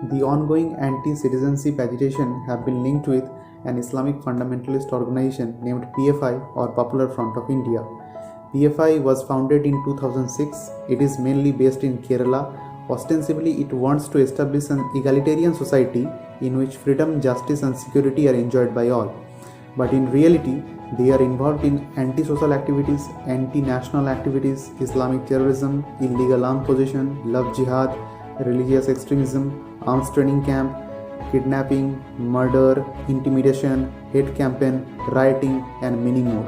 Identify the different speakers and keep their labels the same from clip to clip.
Speaker 1: The ongoing anti-citizenship agitation have been linked with an Islamic fundamentalist organization named PFI or Popular Front of India. PFI was founded in 2006. It is mainly based in Kerala. Ostensibly, it wants to establish an egalitarian society in which freedom, justice, and security are enjoyed by all. But in reality, they are involved in anti-social activities, anti-national activities, Islamic terrorism, illegal arms possession, love jihad, religious extremism, arms training camp, kidnapping, murder, intimidation, hate campaign, rioting, and many more.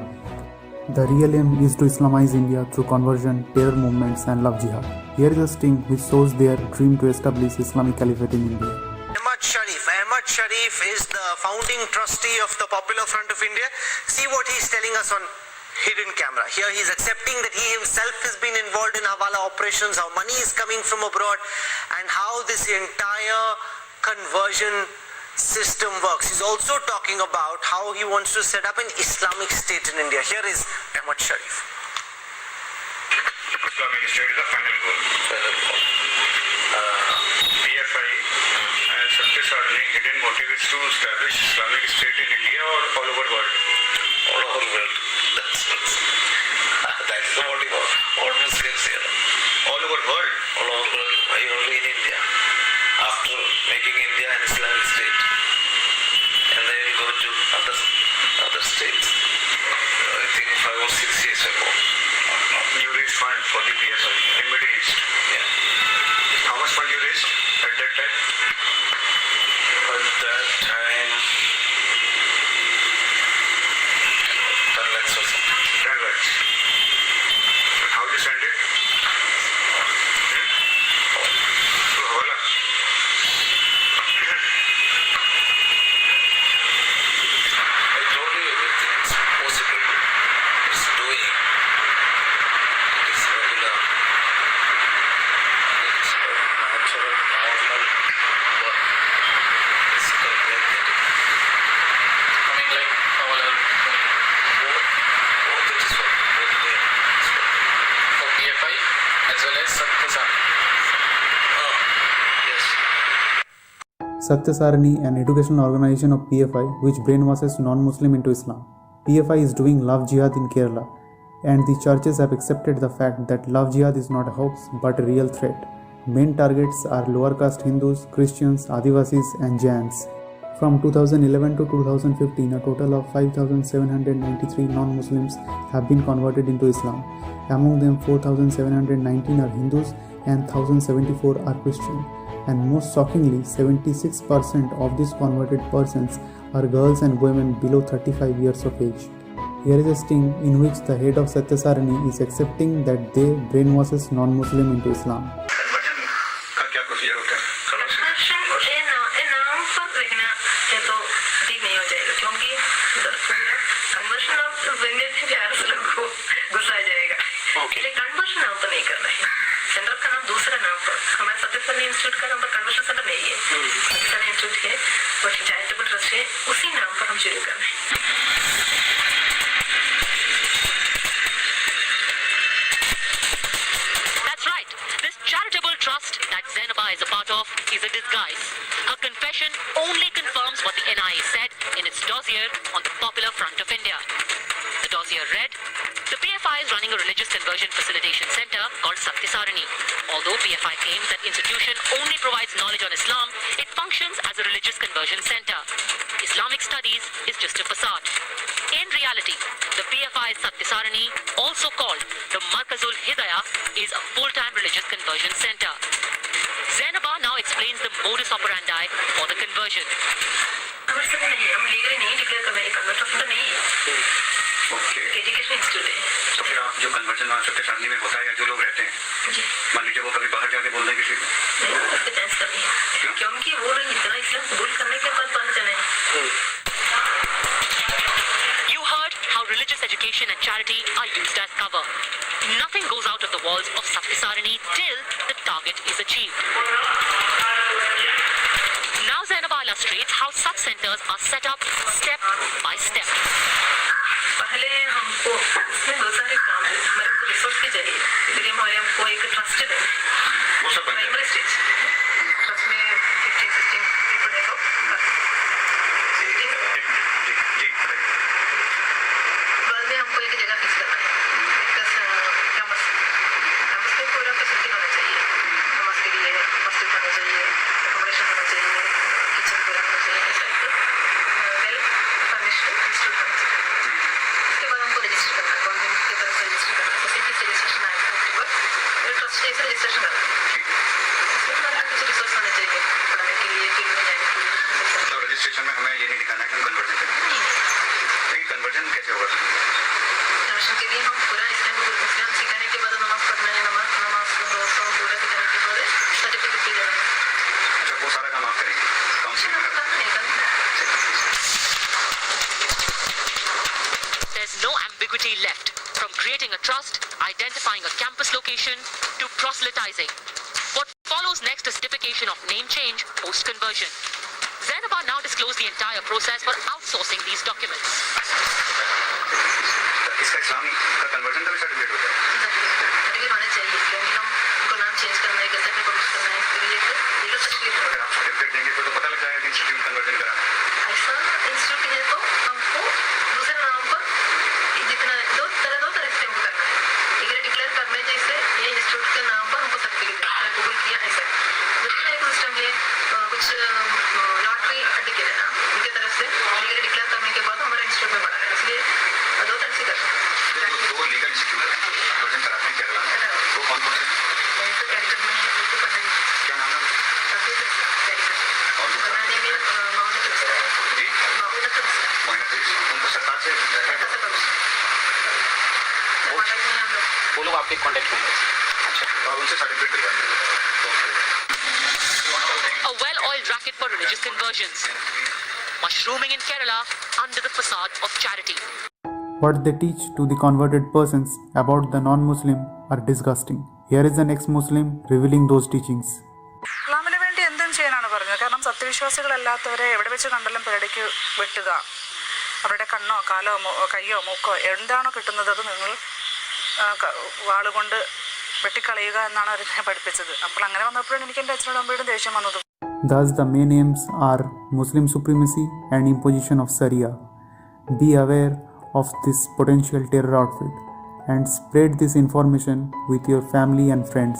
Speaker 1: The real aim is to Islamize India through conversion, terror movements, and love jihad. Here is a sting which shows their dream to establish Islamic Caliphate in India.
Speaker 2: Ahmad Sharif is the founding trustee of the Popular Front of India. See what he is telling us on hidden camera. Here he is accepting that he himself has been involved in Hawala operations, how money is coming from abroad, and how this entire conversion system works. He's also talking about how he wants to set up an Islamic state in India. Here is Ahmad Sharif.
Speaker 3: Islamic state is the final goal. PFI and Satyasarni hidden motive is to establish Islamic state in India or all over the world?
Speaker 4: All over the world. That's the motive of all Muslims here.
Speaker 3: All over the world?
Speaker 4: All over the world. Why only in India? After making India an Islamic state, and they will go to other states. I think 5 or 6 years ago.
Speaker 3: You raised fund for the PFI in Middle East.
Speaker 4: Yeah.
Speaker 3: How much fund you raised at that time?
Speaker 4: At that time, 10 lakhs or something.
Speaker 3: 10 lakhs. And how you send it? Through Hawala.
Speaker 4: I told you everything is possible. It's doing. It is regular. And it is natural, normal work. Physical, magnetic. Coming like our both it is work. Both there. It's work. For PFI as well as Satyasarni. Oh, yes.
Speaker 1: Satyasarni, an educational organization of PFI which brainwashes non-Muslim into Islam. PFI is doing love jihad in Kerala, and the churches have accepted the fact that love jihad is not a hoax but a real threat. Main targets are lower caste Hindus, Christians, Adivasis, and Jains. From 2011 to 2015, a total of 5,793 non-Muslims have been converted into Islam. Among them, 4,719 are Hindus and 1,074 are Christian. And most shockingly, 76% of these converted persons are girls and women below 35 years of age. Here is a sting in which the head of Satyasarni is accepting that they brainwashes non-Muslim into Islam.
Speaker 3: Conversion का क्या procedure होता है?
Speaker 5: Conversion ये नाम पर देखना ये तो ठीक नहीं हो जाएगा क्योंकि कन्वर्शन नाम तो बनने से प्यार से लोगों को घुसाया जाएगा इसलिए कन्वर्शन नाम तो नहीं करना है सेंटर का नाम दूसरा नाम पर हमारे सत्यसारनी इंस्टीट्यूट का नाम पर कन्वर्शन सेंटर नहीं है सत्यसारनी इंस्टीट्यूट है और चैरिटेबल ट्रस्ट है उसी नाम पर हम शुरू कर रहे हैं
Speaker 6: That's right. This charitable trust that Zainaba is a part of is a disguise. Her confession only confirms what the NIA said in its dossier on the Popular Front of India. The dossier read, the PFI is running a religious conversion facilitation center called Satyasarni. Although PFI claims that institution only provides knowledge on Islam, it functions as a religious conversion center. Islamic studies is just a facade. In reality, the PFI Satyasarni, also called the Markazul Hidayah, is a full-time religious conversion center. Zainaba now explains the modus operandi for the conversion.
Speaker 5: Conversion नहीं हम legally नहीं declare कर रहे conversion तो नहीं है
Speaker 3: okay.
Speaker 5: Education institute है
Speaker 3: तो फिर आप जो कन्वर्जन वहाँ सत्यसारनी में होता है या जो लोग रहते हैं,
Speaker 5: जी
Speaker 3: मान लीजिए वो कभी बाहर जाके बोल दें किसी को,
Speaker 5: नहीं उसके चांस करनी है क्योंकि वो लोग इतना इस्लाम कबूल करने के बाद बाहर चले हैं
Speaker 6: You heard how religious education and charity are used as cover. Nothing goes out of the walls of Satyasarni till the target is achieved. Now Zainaba illustrates how such centers are set up step by step.
Speaker 5: पहले हमको इसमें बहुत सारे काम है हमारे को resource की चाहिए इसलिए हमारे हमको एक ट्रस्टेड है
Speaker 3: वो सब बन
Speaker 5: प्राइमरी स्टेज ट्रस्ट में 50 के लिए हम पूरा इस्लाम सिखाने के बाद नमाज पढ़ना है, नमाज पूरा सिखाने के बाद सर्टिफिकेट भी देना है।
Speaker 3: अच्छा, वो सारा काम आप करेंगे काउंसलिंग में?
Speaker 6: There's no ambiguity left, from creating a trust, identifying a campus location, to proselytizing. What follows next is typification of name change post-conversion. Zainaba now disclosed the entire process for outsourcing these documents.
Speaker 3: इसका इस्लाम का conversion का भी certificate होता है?
Speaker 5: Certificate होना चाहिए, क्योंकि हम उनको नाम चेंज करना है, कैसे भी पब्लिश करना है, इसके लिए एक लीगल सर्टिफिकेट होगा।
Speaker 3: अगर आप सर्टिफिकेट देंगे तो पता लग जाएगा कि इंस्टीट्यूट कन्वर्जन कराना है।
Speaker 5: ऐसा इंस्टीट्यूट है तो हमको दूसरे नाम पर जितना दो तरह से हमको करना है। एक डिक्लेयर करने जैसे ये इंस्टीट्यूट के नाम पर हमको सर्टिफिकेट देना है, गूगल किया ऐसा। दूसरा एक सिस्टम ये कुछ लॉटरी टिकट है ना, उनकी तरफ से लीगल डिक्लेयर करने के बाद हमारा इंस्टीट्यूट में बढ़ा है, इसलिए दो तरह से करना है।
Speaker 3: दो लीगल इंस्टीट्यूट कन्वर्जन कराते हैं केरला में, वो कौन कौन से? क्या नाम है? और दूसरा? जी, मोइना तेज, उनको सरकार से
Speaker 7: वो लोग आपके कॉन्टेक्ट में हैं।
Speaker 3: अच्छा, और उनसे सर्टिफिकेट दिलवाते हैं।
Speaker 6: A well-oiled racket for religious conversions, mushrooming in Kerala under the facade of charity.
Speaker 1: What they teach to the converted persons about the non-Muslim are disgusting. Here is an ex-Muslim revealing those teachings.
Speaker 8: ഇസ്ലാമിന് വേണ്ടി എന്തും ചെയ്യാനാണ് പറഞ്ഞത്. കാരണം സത്യവിശ്വാസികളല്ലാത്തവരെ എവിടെ വെച്ച് കണ്ടാലും പേടിക്ക് വെട്ടുക, അവരുടെ കണ്ണോ കാലോ കയ്യോ മൂക്കോ എന്താണോ കിട്ടുന്നത് അത് നിങ്ങൾ വാളുകൊണ്ട് വെട്ടിക്കളയുക എന്നാണ് അവർ പഠിപ്പിച്ചത്. അപ്പോൾ അങ്ങനെ വന്നപ്പോഴാണ് എനിക്ക് എൻ്റെ അച്ഛനോടും അമ്മയോടും ദേഷ്യം വന്നത്.
Speaker 1: Thus the main aims are Muslim supremacy and imposition of Sharia. Be aware of this potential terror outfit and spread this information with your family and friends.